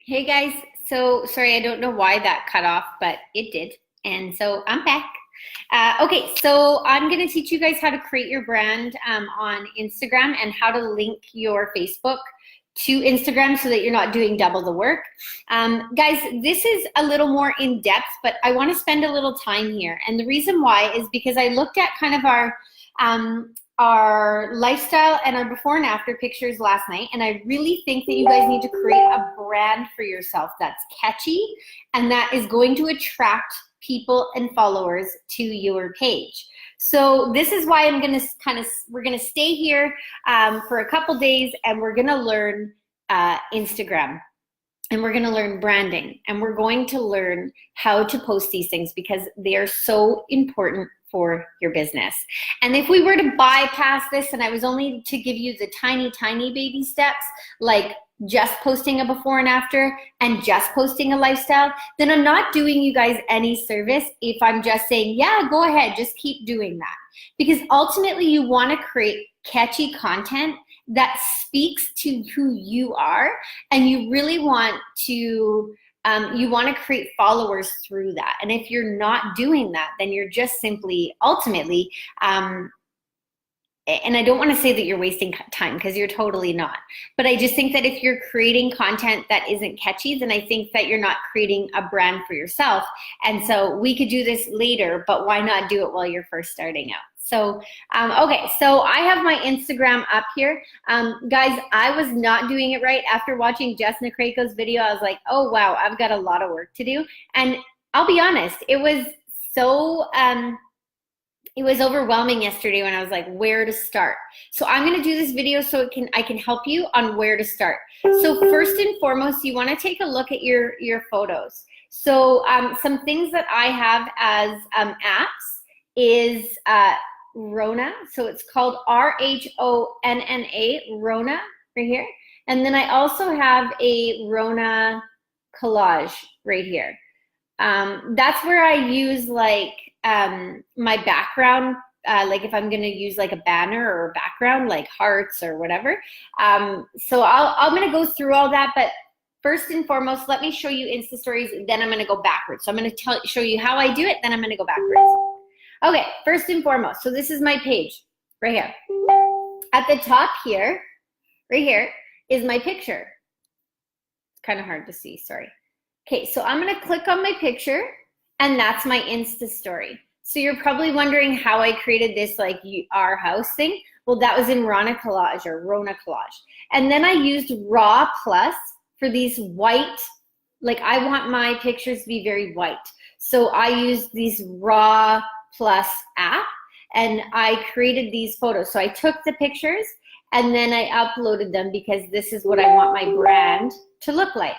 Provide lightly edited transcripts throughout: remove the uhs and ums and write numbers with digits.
Hey guys, so sorry, I don't know why that cut off, but it did. And so I'm back. Okay, so I'm going to teach you guys how to create your brand on Instagram and how to link your Facebook to Instagram so that you're not doing double the work. Guys, this is a little more in depth, but I want to spend a little time here. And the reason why is because I looked at kind of our lifestyle and our before and after pictures last night, and I really think that you guys need to create a brand for yourself that's catchy and that is going to attract people and followers to your page. So this is why I'm gonna we're gonna stay here for a couple days, and we're gonna learn Instagram, and we're gonna learn branding, and we're going to learn how to post these things because they are so important for your business. And if we were to bypass this and I was only to give you the tiny baby steps, like just posting a before and after and just posting a lifestyle, then I'm not doing you guys any service if I'm just saying, yeah, go ahead, just keep doing that. Because ultimately you want to create catchy content that speaks to who you are, and you really want to create followers through that. And if you're not doing that, then you're just simply ultimately, and I don't want to say that you're wasting time because you're totally not. But I just think that if you're creating content that isn't catchy, then I think that you're not creating a brand for yourself. And so we could do this later, but why not do it while you're first starting out? So, okay, so I have my Instagram up here. Guys, I was not doing it right. After watching Jess Nakrako's video, I was like, oh, wow, I've got a lot of work to do. And I'll be honest, it was so, it was overwhelming yesterday when I was like, where to start? So I'm gonna do this video so I can help you on where to start. So first and foremost, you wanna take a look at your photos. So some things that I have as apps is Rona. So it's called RHONNA, Rona, right here. And then I also have a Rona collage right here. That's where I use like my background, like if I'm gonna use like a banner or a background, like hearts or whatever. So I'm gonna go through all that, but first and foremost, let me show you Insta stories, then I'm gonna go backwards. So I'm gonna show you how I do it, then I'm gonna go backwards. Okay, first and foremost, so this is my page right here. At the top here, right here, is my picture. It's kind of hard to see, sorry. Okay, so I'm gonna click on my picture, and that's my Insta story. So you're probably wondering how I created this like our house thing. Well, that was in Rona Collage or Rona Collage. And then I used Raw Plus for these white, like I want my pictures to be very white. So I used these Raw Plus app, and I created these photos. So I took the pictures and then I uploaded them because this is what I want my brand to look like.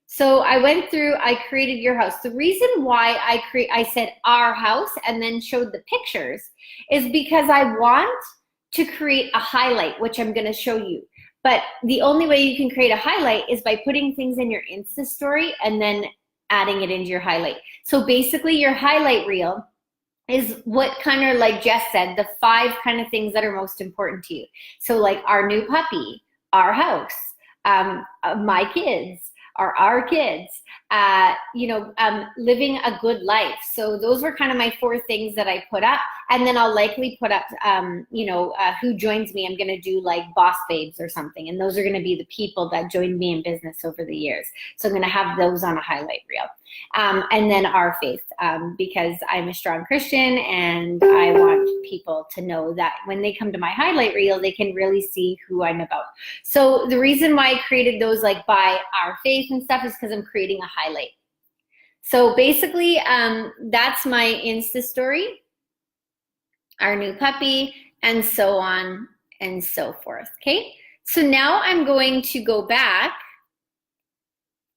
So I went through, I created your house. The reason why I said our house and then showed the pictures is because I want to create a highlight, which I'm gonna show you. But the only way you can create a highlight is by putting things in your Insta story and then adding it into your highlight. So basically your highlight reel is what kind of, like Jess said, the 5 kind of things that are most important to you. So like our new puppy, our house, my kids, or our kids, living a good life. So those were kind of my 4 things that I put up. And then I'll likely put up, who joins me. I'm going to do like boss babes or something. And those are going to be the people that joined me in business over the years. So I'm going to have those on a highlight reel. And then our faith, because I'm a strong Christian and I want people to know that when they come to my highlight reel, they can really see who I'm about. So the reason why I created those like by our faith and stuff is because I'm creating a highlight. So basically, that's my Insta story, our new puppy, and so on and so forth, okay? So now I'm going to go back,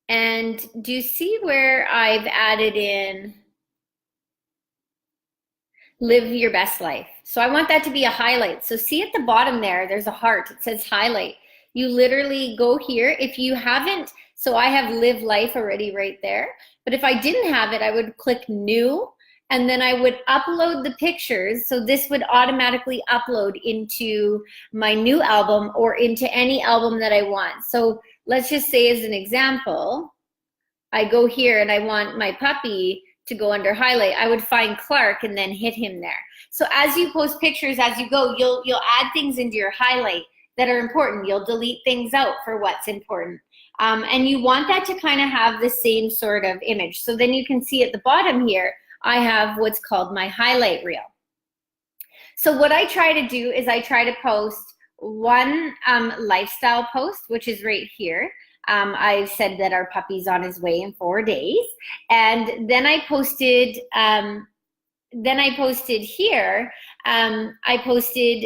and do you see where I've added in live your best life? So I want that to be a highlight. So see at the bottom there, there's a heart, it says highlight. You literally go here. If you haven't, so I have live life already right there. But if I didn't have it, I would click new, and then I would upload the pictures. So this would automatically upload into my new album or into any album that I want. So let's just say as an example, I go here and I want my puppy to go under highlight, I would find Clark and then hit him there. So as you post pictures, as you go, you'll add things into your highlight that are important. You'll delete things out for what's important. And you want that to kind of have the same sort of image. So then you can see at the bottom here, I have what's called my highlight reel. So what I try to do is I try to post one lifestyle post, which is right here. I've said that our puppy's on his way in 4 days. And then I posted, here, I posted,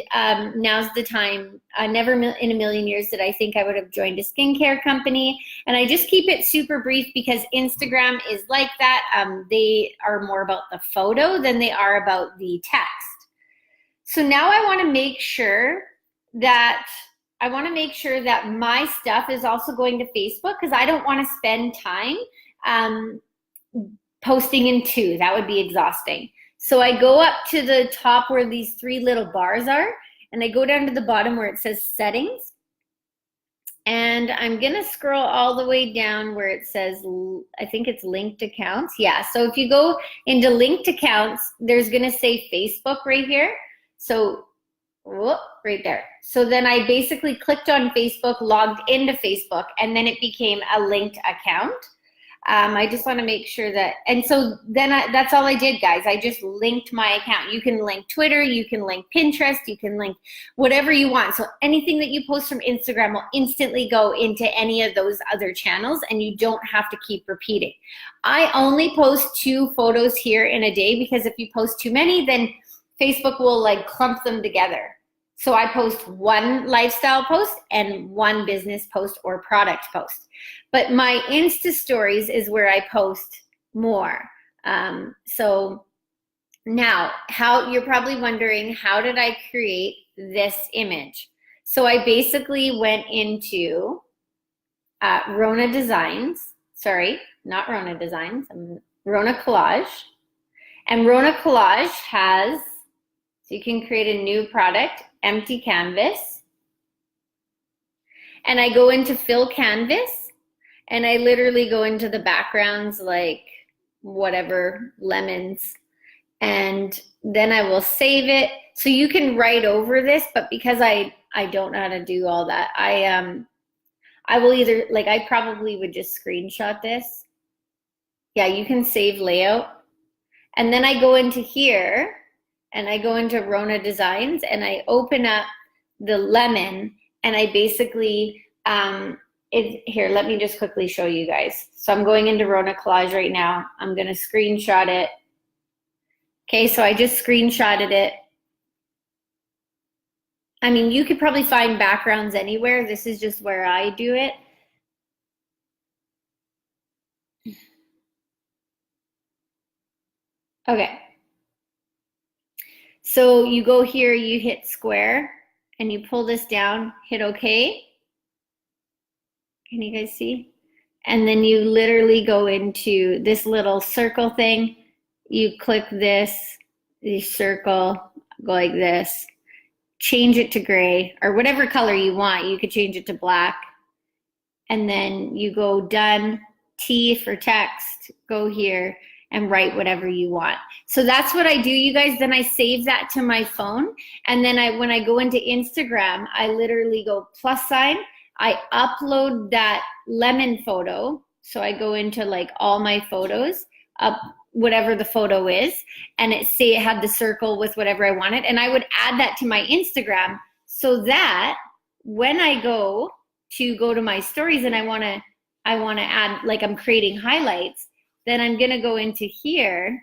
now's the time, never in a million years did I think I would have joined a skincare company. And I just keep it super brief because Instagram is like that. They are more about the photo than they are about the text. So now I want to make sure that my stuff is also going to Facebook, because I don't want to spend time posting in two. That would be exhausting. So I go up to the top where these three little bars are, and I go down to the bottom where it says settings. And I'm going to scroll all the way down where it says, I think it's linked accounts. Yeah, so if you go into linked accounts, there's going to say Facebook right here. So whoop, right there. So then I basically clicked on Facebook, logged into Facebook, and then it became a linked account. I just want to make sure that, and so then that's all I did, guys. I just linked my account. You can link Twitter, you can link Pinterest, you can link whatever you want. So anything that you post from Instagram will instantly go into any of those other channels, and you don't have to keep repeating. I only post 2 photos here in a day, because if you post too many, then Facebook will like clump them together. So I post 1 lifestyle post and 1 business post or product post. But my Insta stories is where I post more. So now, you're probably wondering, how did I create this image? So I basically went into Rona Designs. Sorry, not Rona Designs. Rona Collage. And Rona Collage has, so you can create a new product, empty canvas. And I go into fill canvas, and I literally go into the backgrounds, like whatever, lemons. And then I will save it. So you can write over this, but because I don't know how to do all that, I will either, like, I probably would just screenshot this. Yeah, you can save layout. And then I go into here, and I go into Rona Designs, and I open up the lemon, and I basically, here, let me just quickly show you guys. So I'm going into Rona Collage right now. I'm going to screenshot it. Okay, so I just screenshotted it. I mean, you could probably find backgrounds anywhere. This is just where I do it. Okay. So you go here, you hit square, and you pull this down, hit OK. Can you guys see? And then you literally go into this little circle thing. You click this, you circle, go like this, change it to gray, or whatever color you want. You could change it to black. And then you go done, T for text, go here, and write whatever you want. So that's what I do, you guys. Then I save that to my phone. And then when I go into Instagram, I literally go plus sign. I upload that lemon photo. So I go into like all my photos, up whatever the photo is, and it had the circle with whatever I wanted. And I would add that to my Instagram, so that when I go to my stories and I want to add, like I'm creating highlights, then I'm going to go into here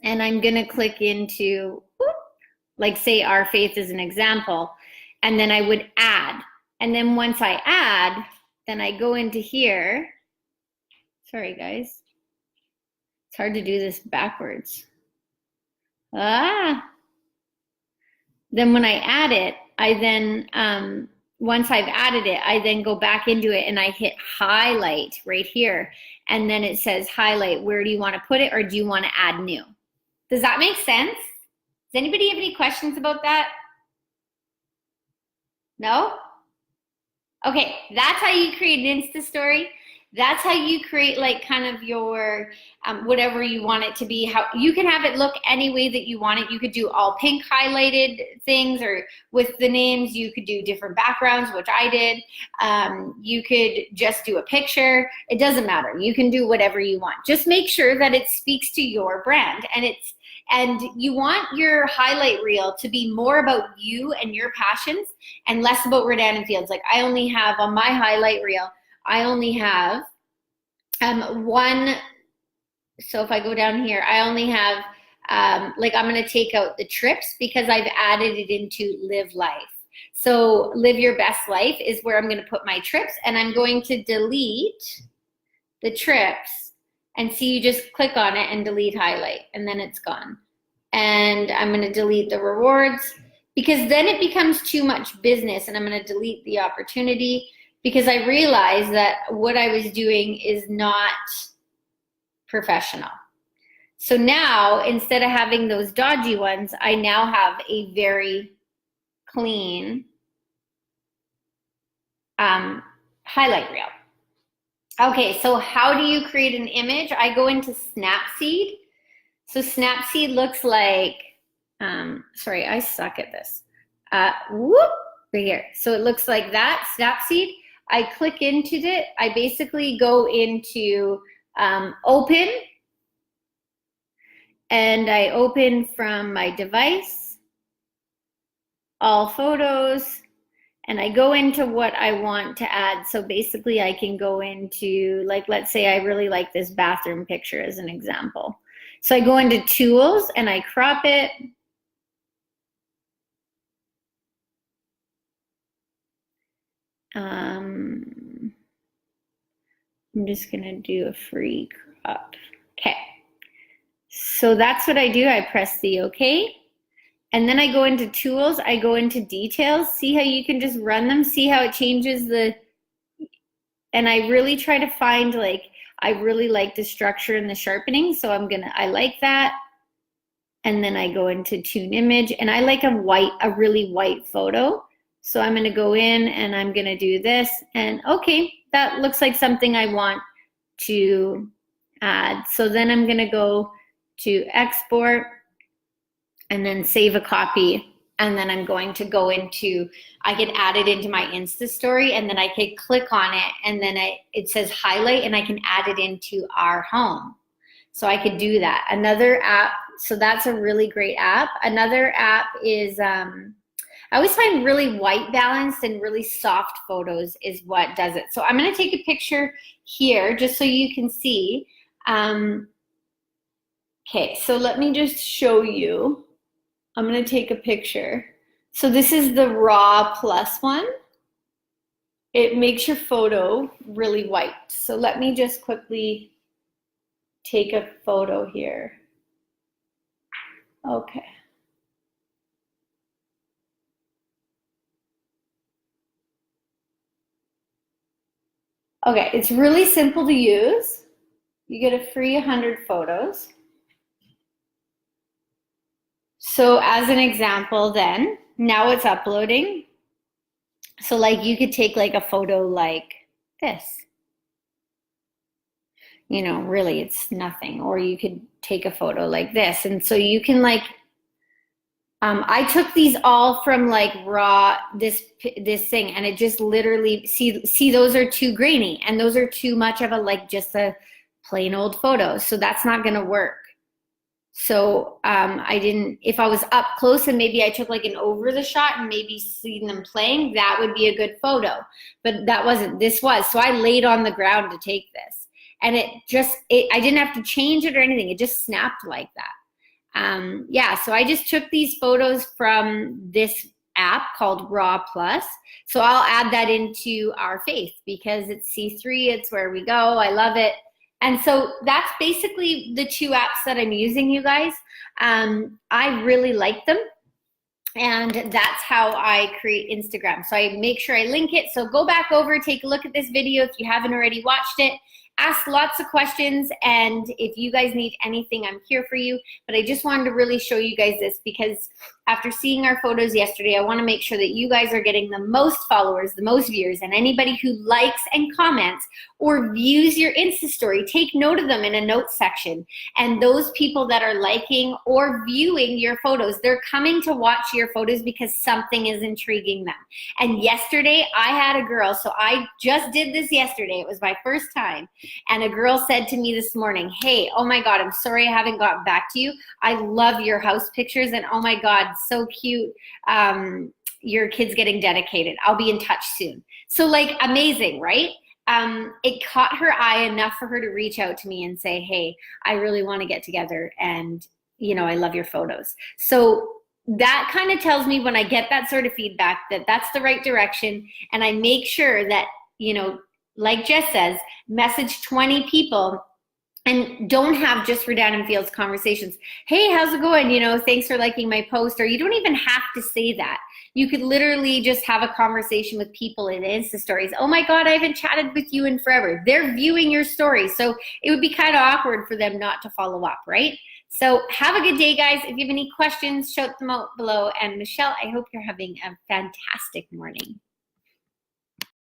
and I'm going to click into, like say Our Faith is an example, and then I would add. And then once I add, then I go into here. Sorry, guys. It's hard to do this backwards. Then when I add it, I then, once I've added it, I then go back into it and I hit highlight right here. And then it says highlight, where do you want to put it, or do you want to add new? Does that make sense? Does anybody have any questions about that? No? Okay, that's how you create an Insta story. That's how you create like kind of your whatever you want it to be. How you can have it look any way that you want it. You could do all pink highlighted things, or with the names, you could do different backgrounds, which I did. You could just do a picture. It doesn't matter. You can do whatever you want. Just make sure that it speaks to your brand, and you want your highlight reel to be more about you and your passions and less about Redan and Fields. Like I only have on my highlight reel, I only have one. So if I go down here, I only have like I'm going to take out the trips because I've added it into live life. So live your best life is where I'm going to put my trips, and I'm going to delete the trips. And see, you just click on it and delete highlight, and then it's gone. And I'm going to delete the rewards because then it becomes too much business, and I'm going to delete the opportunity because I realized that what I was doing is not professional. So now, instead of having those dodgy ones, I now have a very clean highlight reel. Okay, so how do you create an image? I go into Snapseed. So Snapseed looks like, sorry, I suck at this. Whoop, right here. So it looks like that, Snapseed. I click into it. I basically go into open, and I open from my device, all photos, and I go into what I want to add. So basically I can go into, like, let's say I really like this bathroom picture as an example. So I go into tools and I crop it. I'm just gonna do a free crop. Okay, so that's what I do. I press the OK. And then I go into tools, I go into details, see how you can just run them, see how it changes and I really try to find, like, I really like the structure and the sharpening, so I like that. And then I go into tune image, and I like a really white photo. So I'm gonna go in and I'm gonna do this, and okay, that looks like something I want to add. So then I'm gonna go to export, and then save a copy, and then I'm going to go into, I can add it into my Insta story, and then I can click on it, and then it says highlight, and I can add it into our home. So I could do that. Another app, so that's a really great app. Another app is, I always find really white balanced and really soft photos is what does it. So I'm gonna take a picture here just so you can see. Okay, so let me just show you. I'm gonna take a picture. So this is the raw plus one. It makes your photo really white. So let me just quickly take a photo here. Okay. Okay, it's really simple to use. You get a free 100 photos. So as an example then, now it's uploading. So like you could take like a photo like this. You know, really it's nothing. Or you could take a photo like this. And so you can like, I took these all from like raw, this thing, and it just literally, see those are too grainy, and those are too much of a like just a plain old photo. So that's not gonna work. So I didn't, if I was up close and maybe I took like an over the shot and maybe seen them playing, that would be a good photo. But that wasn't, this was. So I laid on the ground to take this. And it just, I didn't have to change it or anything. It just snapped like that. Yeah, so I just took these photos from this app called Raw Plus. So I'll add that into our Faith because it's C3, it's where we go. I love it. And so that's basically the two apps that I'm using, you guys. I really like them. And that's how I create Instagram. So I make sure I link it. So go back over, take a look at this video if you haven't already watched it. ask lots of questions, and if you guys need anything, I'm here for you. But I just wanted to really show you guys this because after seeing our photos yesterday, I want to make sure that you guys are getting the most followers, the most viewers, and anybody who likes and comments or views your Insta story, take note of them in a notes section. And those people that are liking or viewing your photos, they're coming to watch your photos because something is intriguing them. And yesterday I had a girl, so I just did this yesterday. It was my first time. And a girl said to me this morning, hey, oh my God, I'm sorry I haven't gotten back to you. I love your house pictures, and oh my God, so cute. Your kid's getting dedicated. I'll be in touch soon. So like, amazing, right? It caught her eye enough for her to reach out to me and say, hey, I really want to get together, and you know, I love your photos. So that kind of tells me when I get that sort of feedback that that's the right direction, and I make sure that, you know, like Jess says, message 20 people. And don't have just for Dan and Fields conversations. Hey, how's it going? You know, thanks for liking my post. Or you don't even have to say that. You could literally just have a conversation with people in Insta stories. Oh my God, I haven't chatted with you in forever. They're viewing your story. So it would be kind of awkward for them not to follow up, right? So have a good day, guys. If you have any questions, shout them out below. And Michelle, I hope you're having a fantastic morning.